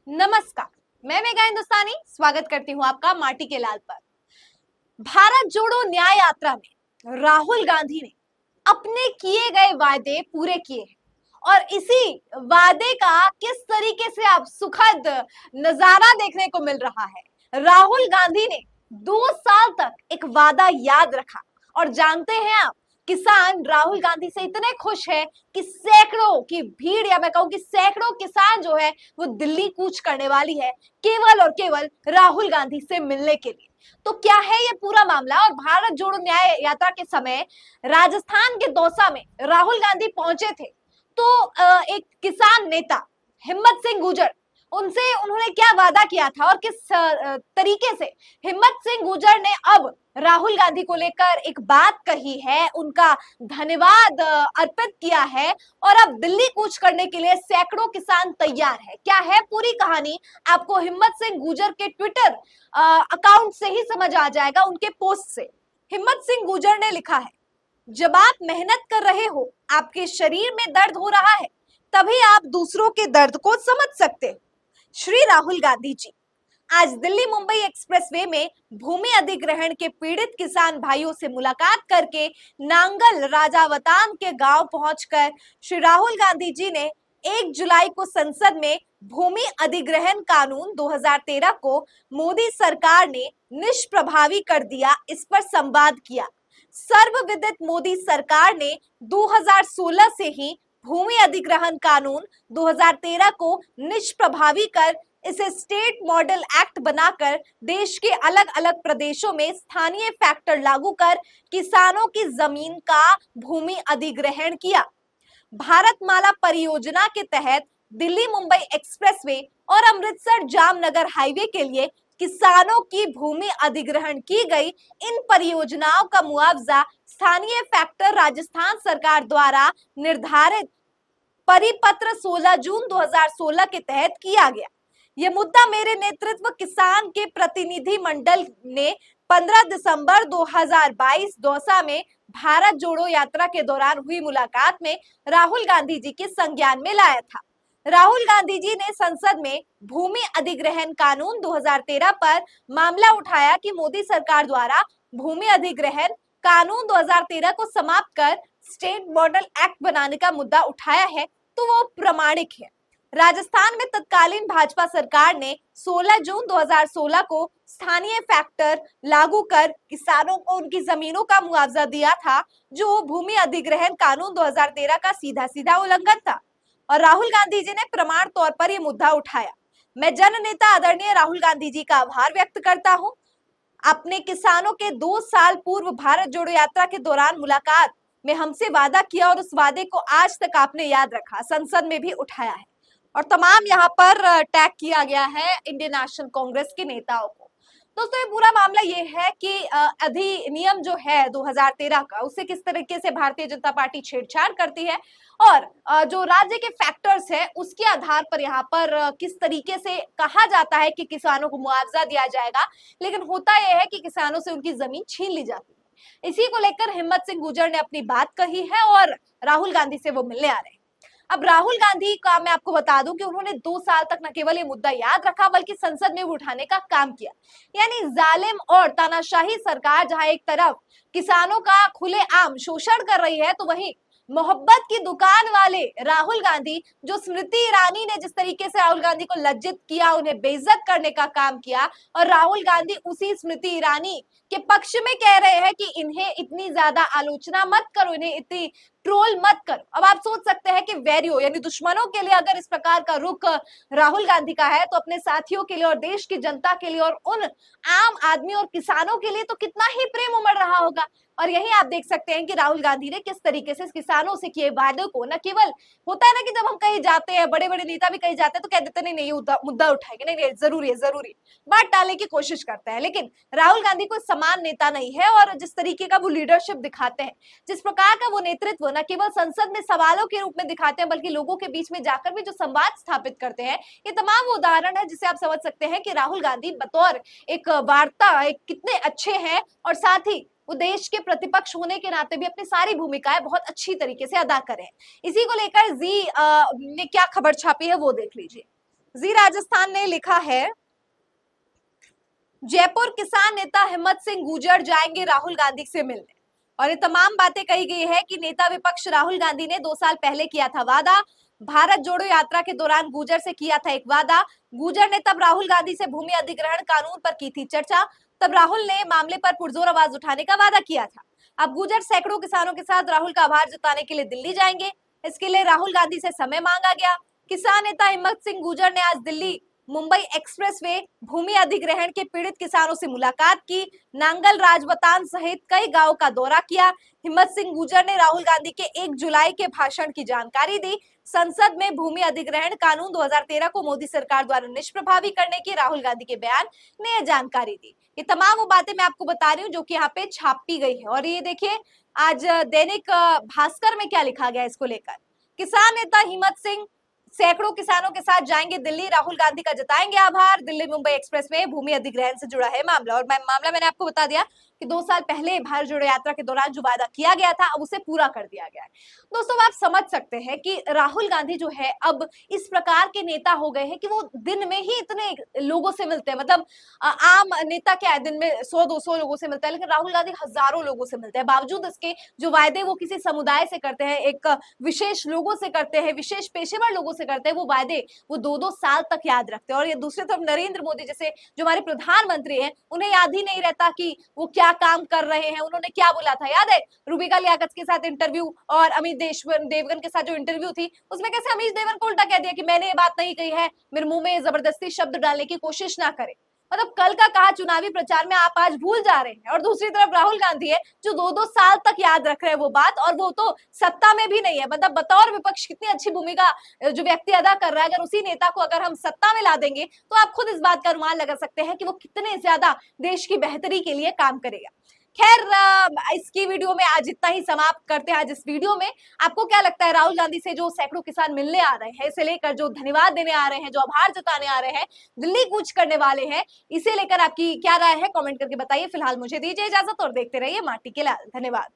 नमस्कार। मैं मेघा हिंदुस्तानी स्वागत करती हूँ आपका माटी के लाल पर। भारत जोड़ो न्याय यात्रा में राहुल गांधी ने अपने किए गए वादे पूरे किए हैं और इसी वादे का किस तरीके से अब सुखद नजारा देखने को मिल रहा है। राहुल गांधी ने 2 साल तक एक वादा याद रखा और जानते हैं आप, किसान राहुल गांधी से इतने खुश है कि सैकड़ों की भीड़ या मैं कहूं कि सैकड़ों किसान जो है वो दिल्ली कूच करने वाली है केवल और केवल राहुल गांधी से मिलने के लिए। तो क्या है ये पूरा मामला। और भारत जोड़ो न्याय यात्रा के समय राजस्थान के दौसा में राहुल गांधी पहुंचे थे तो एक किसान नेता हिम्मत सिंह गुर्जर, उनसे उन्होंने क्या वादा किया था और किस तरीके से हिम्मत सिंह गुर्जर ने अब राहुल गांधी को लेकर एक बात कही है, उनका धन्यवाद अर्पित किया है और अब दिल्ली कूच करने के लिए सैकड़ों किसान तैयार है। क्या है पूरी कहानी, आपको हिम्मत सिंह गुर्जर के ट्विटर अकाउंट से ही समझ आ जाएगा, उनके पोस्ट से। हिम्मत सिंह गुर्जर ने लिखा है, जब आप मेहनत कर रहे हो, आपके शरीर में दर्द हो रहा है, तभी आप दूसरों के दर्द को समझ सकते हो। श्री राहुल गांधी जी आज दिल्ली मुंबई एक्सप्रेसवे में भूमि अधिग्रहण के पीड़ित किसान भाइयों से मुलाकात करके नांगल राजावतान के गांव पहुंचकर श्री राहुल गांधी जी ने 1 जुलाई को संसद में भूमि अधिग्रहण कानून 2013 को मोदी सरकार ने निष्प्रभावी कर दिया, इस पर संवाद किया। सर्वविदित मोदी सरकार ने 2016 से ही भूमि अधिग्रहण कानून 2013 को निष्प्रभावी कर इसे स्टेट मॉडल एक्ट बनाकर देश के अलग अलग प्रदेशों में स्थानीय फैक्टर लागू कर किसानों की जमीन का भूमि अधिग्रहण किया। भारतमाला परियोजना के तहत दिल्ली मुंबई एक्सप्रेसवे और अमृतसर जामनगर हाईवे के लिए किसानों की भूमि अधिग्रहण की गई। इन परियोजनाओं का मुआवजा स्थानीय फैक्टर राजस्थान सरकार द्वारा निर्धारित परिपत्र 16 जून 2016 के तहत किया गया। यह मुद्दा मेरे नेतृत्व किसान के प्रतिनिधि मंडल ने 15 दिसंबर 2022 दौसा में भारत जोड़ो यात्रा के दौरान हुई मुलाकात में राहुल गांधी जी के संज्ञान में लाया था। राहुल गांधी जी ने संसद में भूमि अधिग्रहण कानून 2013 पर मामला उठाया कि मोदी सरकार द्वारा भूमि अधिग्रहण कानून 2013 को समाप्त कर स्टेट मॉडल एक्ट बनाने का मुद्दा उठाया है, तो वो प्रामाणिक है। राजस्थान में तत्कालीन भाजपा सरकार ने 16 जून 2016 को स्थानीय फैक्टर लागू कर किसानों को उनकी जमीनों का मुआवजा दिया था, जो भूमि अधिग्रहण कानून 2013 का सीधा सीधा उल्लंघन था और राहुल गांधी जी ने प्रमाण तौर पर यह मुद्दा उठाया। मैं जननेता आदरणीय राहुल गांधी जी का आभार व्यक्त करता हूं। अपने किसानों के 2 साल पूर्व भारत जोड़ो यात्रा के दौरान मुलाकात में हमसे वादा किया और उस वादे को आज तक आपने याद रखा, संसद में भी उठाया है और तमाम यहाँ पर टैग किया गया है इंडियन नेशनल कांग्रेस के नेताओं को। दोस्तों ये पूरा मामला ये है कि अधिनियम जो है 2013 का, उससे किस तरीके से भारतीय जनता पार्टी छेड़छाड़ करती है और जो राज्य के फैक्टर्स है उसके आधार पर यहाँ पर किस तरीके से कहा जाता है कि किसानों को मुआवजा दिया जाएगा, लेकिन होता यह है कि किसानों से उनकी जमीन छीन ली जाती है। इसी को लेकर हिम्मत सिंह गुर्जर ने अपनी बात कही है और राहुल गांधी से वो मिलने आ रहे हैं। अब राहुल गांधी का मैं आपको बता दूं कि उन्होंने 2 साल तक न केवल ये मुद्दा याद रखा बल्कि संसद में उठाने का काम किया। यानी जालिम और तानाशाही सरकार जहां एक तरफ किसानों का खुलेआम शोषण कर रही है, तो वहीं मोहब्बत की दुकान वाले राहुल गांधी, जो स्मृति ईरानी ने जिस तरीके से राहुल गांधी को लज्जित किया, उन्हें बेइज्जत करने का काम किया और राहुल गांधी उसी स्मृति ईरानी के पक्ष में कह रहे हैं कि इन्हें इतनी ज्यादा आलोचना मत करो, इन्हें इतनी ट्रोल मत करो। अब आप सोच सकते हैं कि वैरियो यानी दुश्मनों के लिए अगर इस प्रकार का रुख राहुल गांधी का है, तो अपने साथियों के लिए और देश की जनता के लिए और उन आम आदमी और किसानों के लिए तो कितना ही प्रेम उमड़ रहा होगा। और यही आप देख सकते हैं कि राहुल गांधी ने किस तरीके से किसानों से किए वादे को, न केवल होता है ना कि जब हम कहीं जाते हैं, बड़े बड़े नेता भी कहीं जाते हैं तो कह देते नहीं नहीं ये मुद्दा उठाएंगे, नहीं नहीं जरूरी बात टालने की कोशिश करते हैं। लेकिन राहुल गांधी कोई समान नेता नहीं है और जिस तरीके का वो लीडरशिप दिखाते हैं, जिस प्रकार का वो नेतृत्व न केवल संसद में सवालों के रूप में दिखाते हैं बल्कि लोगों के बीच में जाकर भी जो संवाद स्थापित करते हैं, ये तमाम वो उदाहरण है जिसे आप समझ सकते हैं कि राहुल गांधी बतौर एक वार्ता एक कितने अच्छे हैं और साथ ही वो देश के प्रतिपक्ष होने के नाते भी अपनी सारी भूमिकाएं बहुत अच्छी तरीके से अदा करें। इसी को लेकर जी ने क्या खबर छापी है वो देख लीजिए। जी राजस्थान ने लिखा है, जयपुर किसान नेता हिम्मत सिंह गुर्जर जाएंगे राहुल गांधी से मिलने। और ये तमाम बातें कही गई है कि नेता विपक्ष राहुल गांधी ने 2 साल पहले किया था वादा। भारत जोड़ो यात्रा के दौरान गुर्जर से किया था एक वादा। गुर्जर ने तब राहुल गांधी से भूमि अधिग्रहण कानून पर की थी चर्चा। तब राहुल ने मामले पर पुरजोर आवाज उठाने का वादा किया था। अब गुर्जर सैकड़ों किसानों के साथ राहुल का आभार जताने के लिए दिल्ली जाएंगे। इसके लिए राहुल गांधी से समय मांगा गया। किसान नेता हिम्मत सिंह गुर्जर ने आज दिल्ली मुंबई एक्सप्रेसवे भूमि अधिग्रहण के पीड़ित किसानों से मुलाकात की। नांगल राजबतान सहित कई गांवों का दौरा किया। हिम्मत सिंह गुर्जर ने राहुल गांधी के 1 जुलाई के भाषण की जानकारी दी। संसद में भूमि अधिग्रहण कानून 2013 को मोदी सरकार द्वारा निष्प्रभावी करने की राहुल गांधी के बयान ने यह जानकारी दी। ये तमाम वो बातें मैं आपको बता रही हूँ जो कि यहाँ पे छापी गई है। और ये देखिए आज दैनिक भास्कर में क्या लिखा गया इसको लेकर। किसान नेता हिम्मत सिंह सैकड़ों किसानों के साथ जाएंगे दिल्ली, राहुल गांधी का जताएंगे आभार। दिल्ली मुंबई एक्सप्रेस में भूमि अधिग्रहण से जुड़ा है मामला। और मामला मैंने आपको बता दिया कि 2 साल पहले भारत जोड़ो यात्रा के दौरान जो वादा किया गया था अब उसे पूरा कर दिया गया है। दोस्तों आप समझ सकते हैं कि राहुल गांधी जो है अब इस प्रकार के नेता हो गए हैं कि वो दिन में ही इतने लोगों से मिलते हैं। मतलब आम नेता क्या है, दिन में 100-200 लोगों से मिलता है, लेकिन राहुल गांधी हजारों लोगों से मिलते हैं। बावजूद इसके जो वायदे वो किसी समुदाय से करते हैं, एक विशेष लोगों से करते हैं, विशेष पेशेवर लोगों से करते हैं, वो वायदे वो 2-2 साल तक याद रखते हैं। और ये दूसरी तरफ नरेंद्र मोदी जैसे जो हमारे प्रधानमंत्री हैं, उन्हें याद ही नहीं रहता कि वो क्या काम कर रहे हैं, उन्होंने क्या बोला था। याद है रूबिका लियाकत के साथ इंटरव्यू और अमित देवगन के साथ जो इंटरव्यू थी, उसमें कैसे अमित देवगन को उल्टा कह दिया कि मैंने ये बात नहीं कही है, मेरे मुंह में जबरदस्ती शब्द डालने की कोशिश ना करे। मतलब कल का कहा चुनावी प्रचार में आप आज भूल जा रहे हैं। और दूसरी तरफ राहुल गांधी है जो 2-2 साल तक याद रख रहे हैं वो बात, और वो तो सत्ता में भी नहीं है। मतलब बतौर विपक्ष कितनी अच्छी भूमिका जो व्यक्ति अदा कर रहा है, अगर उसी नेता को अगर हम सत्ता में ला देंगे तो आप खुद इस बात का अनुमान लगा सकते हैं कि वो कितने ज्यादा देश की बेहतरी के लिए काम करेगा। खैर इसकी वीडियो में आज इतना ही समाप्त करते हैं। आज इस वीडियो में आपको क्या लगता है, राहुल गांधी से जो सैकड़ों किसान मिलने आ रहे हैं, इसे लेकर जो धन्यवाद देने आ रहे हैं, जो आभार जताने आ रहे हैं, दिल्ली कूच करने वाले हैं, इसे लेकर आपकी क्या राय है कमेंट करके बताइए। फिलहाल मुझे दीजिए इजाजत और देखते रहिए माटी के लाल। धन्यवाद।